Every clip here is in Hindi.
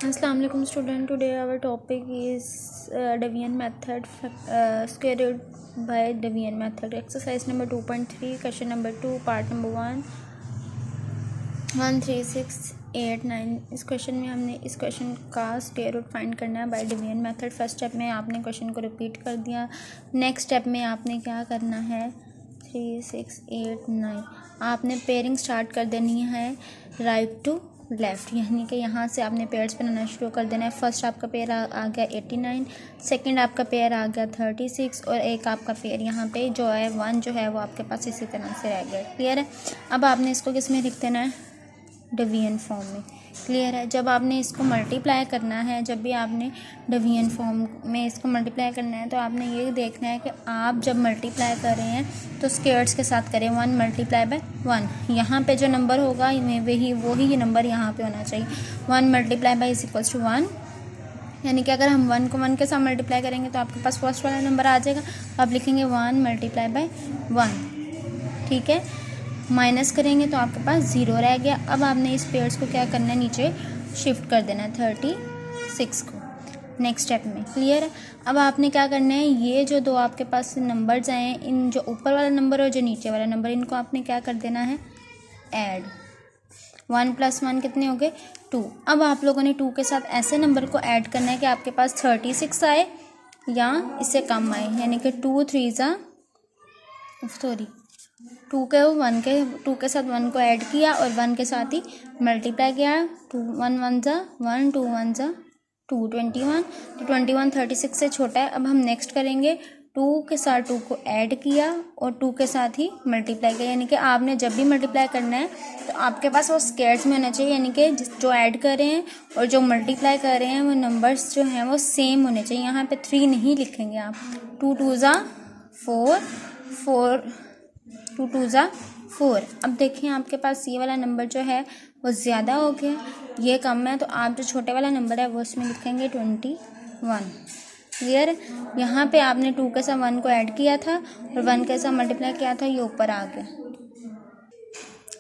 अस्सलाम वालेकुम student, today our topic is division method, square root by division method, exercise number 2.3, question number 2, part number 1, 1 3 6 8 9। इस क्वेश्चन में हमने इस क्वेश्चन का स्क्वायर रूट फाइंड करना है bye division method. First step में आपने क्वेश्चन को रिपीट कर दिया। नेक्स्ट स्टेप में आपने क्या करना है, 3 6 8 9 आपने पेयरिंग स्टार्ट कर देनी है राइट टू लेफ़्ट, यानी कि यहाँ से आपने पेयर्स बनाना शुरू कर देना है। फर्स्ट आपका पेयर आ गया 89, सेकंड आपका पेयर आ गया 36 और एक आपका पेयर यहाँ पे जो है 1 जो है वो आपके पास इसी तरह से रह गया। क्लियर है। अब आपने इसको किस में लिख देना है, डिवीजन फॉर्म में। क्लियर है। जब आपने इसको मल्टीप्लाई करना है, जब भी आपने डिवीजन फॉर्म में इसको मल्टीप्लाई करना है तो आपने ये देखना है कि आप जब मल्टीप्लाई कर रहे हैं तो स्क्वायर्स के साथ करें। 1 मल्टीप्लाई बाय 1, यहाँ पे जो नंबर होगा वही ये नंबर यहाँ पे होना चाहिए। 1 multiply by is equals to 1, यानी कि अगर हम 1 को 1 के साथ मल्टीप्लाई करेंगे तो आपके पास फर्स्ट वाला नंबर आ जाएगा। आप लिखेंगे 1 मल्टीप्लाई बाय 1, ठीक है। माइनस करेंगे तो आपके पास 0 रह गया। अब आपने इस पेयर्स को क्या करना है, नीचे शिफ्ट कर देना है 36 को नेक्स्ट स्टेप में। क्लियर है। अब आपने क्या करना है, ये जो दो आपके पास नंबर्स आए, इन जो ऊपर वाला नंबर और जो नीचे वाला नंबर, इनको आपने क्या कर देना है, ऐड। 1 + 1 कितने हो गए, 2। अब आप लोगों ने 2 के साथ ऐसे नंबर को ऐड करना है कि आपके पास 36 आए या इससे कम आए, यानी कि 2 के साथ 1 को ऐड किया और 1 के साथ ही मल्टीप्लाई किया। 2 1 1 ज़ा 1, 2 1 ज़ा 2, 21। तो 21 36 से छोटा है। अब हम नेक्स्ट करेंगे, 2 के साथ 2 को ऐड किया और 2 के साथ ही मल्टीप्लाई किया, यानी कि आपने जब भी मल्टीप्लाई करना है तो आपके पास वो स्क्वायर्स में होना चाहिए, यानी कि जो ऐड कर रहे हैं और जो मल्टीप्लाई कर रहे हैं वो नंबर्स जो हैं वो सेम होने चाहिए। यहाँ पे 3 नहीं लिखेंगे आप। 2 2 ज़ा 4, 2 2 ज़ा 4। अब देखिए आपके पास ये वाला नंबर जो है वो ज़्यादा हो गया, ये कम है, तो आप जो छोटे वाला नंबर है वो उसमें लिखेंगे 21। क्लियर है। यहाँ पे आपने 2 के साथ 1 को ऐड किया था और 1 के साथ मल्टीप्लाई किया था, ये ऊपर आ गया।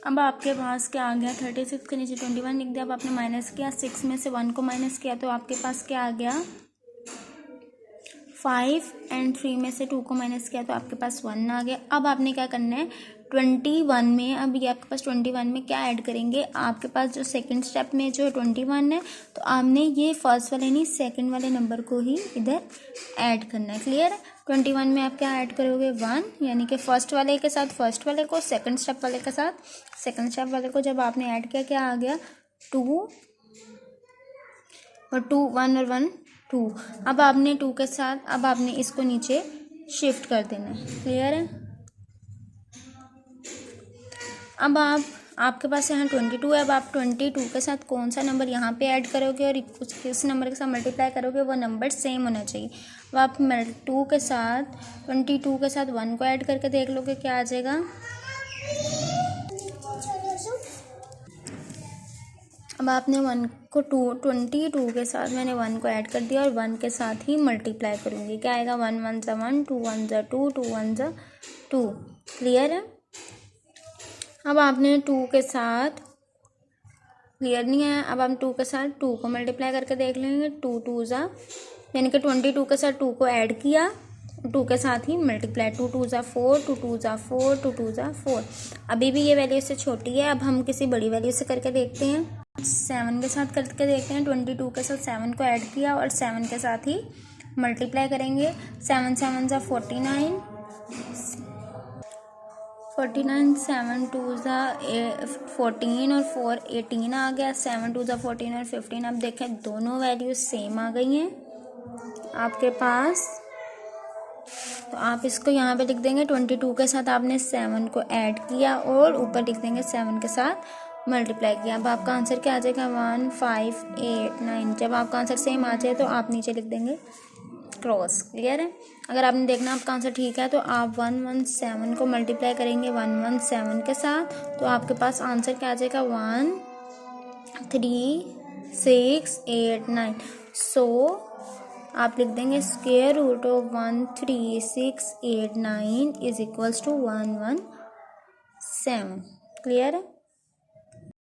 अब आपके पास क्या आ गया, 36 के नीचे 21 लिख दिया। अब आपने माइनस किया, 6 में से 1 को माइनस किया तो आपके पास क्या आ गया, 5 एंड 3 में से 2 को माइनस किया तो आपके पास 1 आ गया। अब आपने क्या करना है, 21 में, अब ये आपके पास 21 में क्या ऐड करेंगे, आपके पास जो सेकंड स्टेप में जो 21 है तो आपने ये फर्स्ट वाले नहीं सेकंड वाले नंबर को ही इधर ऐड करना है। क्लियर है। 21 में आप क्या ऐड करोगे, 1, यानी कि फर्स्ट वाले के साथ फर्स्ट वाले को, सेकंड स्टेप वाले के साथ सेकंड स्टेप वाले को जब आपने ऐड किया, क्या आ गया, 2 और 2, 1 और 1 2। अब आपने 2 के साथ, अब आपने इसको नीचे शिफ्ट कर देना है। क्लियर है। अब आपके पास यहाँ 22 है। अब आप 22 के साथ कौन सा नंबर यहाँ पे ऐड करोगे और किस नंबर के साथ मल्टीप्लाई करोगे, वो नंबर सेम होना चाहिए। अब आप 22 के साथ 1 को ऐड करके देख लोगे क्या आ जाएगा। अब आपने 1 को 22 के साथ मैंने 1 को ऐड कर दिया और 1 के साथ ही मल्टीप्लाई करूँगी, क्या आएगा, 1 1 ज़ा 1, 2 1 ज़ा 2, 2 1 ज़ा 2। क्लियर है। अब आपने 2 के साथ, क्लियर नहीं है, अब हम 2 के साथ 2 को मल्टीप्लाई करके देख लेंगे। 2 2 ज़ा, यानी कि 22 के साथ 2 को ऐड किया, 2 के साथ ही मल्टीप्लाई। 2 2 ज़ा 4, 2 2 ज़ा 4, 2 2 ज़ा 4। अभी भी ये वैल्यू इससे छोटी है। अब हम किसी बड़ी वैल्यू से करके देखते हैं। 7 के साथ करके देखते हैं। 22 के साथ 7 को ऐड किया और 7 के साथ ही मल्टीप्लाई करेंगे। 7 7 ज़ा 49, 7 2 ज़ा 14 और 4 18 आ गया। 7 2 ज़ा 14 और 15। अब देखें दोनों वैल्यूज सेम आ गई हैं आपके पास, तो आप इसको यहाँ पे लिख देंगे। 22 के साथ आपने 7 को ऐड किया और ऊपर लिख देंगे 7 के साथ मल्टीप्लाई किया। अब आपका आंसर क्या आ जाएगा, 1 5 8 9। जब आपका आंसर सेम आ जाए तो आप नीचे लिख देंगे क्रॉस। क्लियर है। अगर आपने देखना आपका आंसर ठीक है तो आप 117 को मल्टीप्लाई करेंगे 117 के साथ, तो आपके पास आंसर क्या आ जाएगा, 1 3 6 8 9। सो आप लिख देंगे square root of 1 3 6 8 9 is equals to 117। Clear है।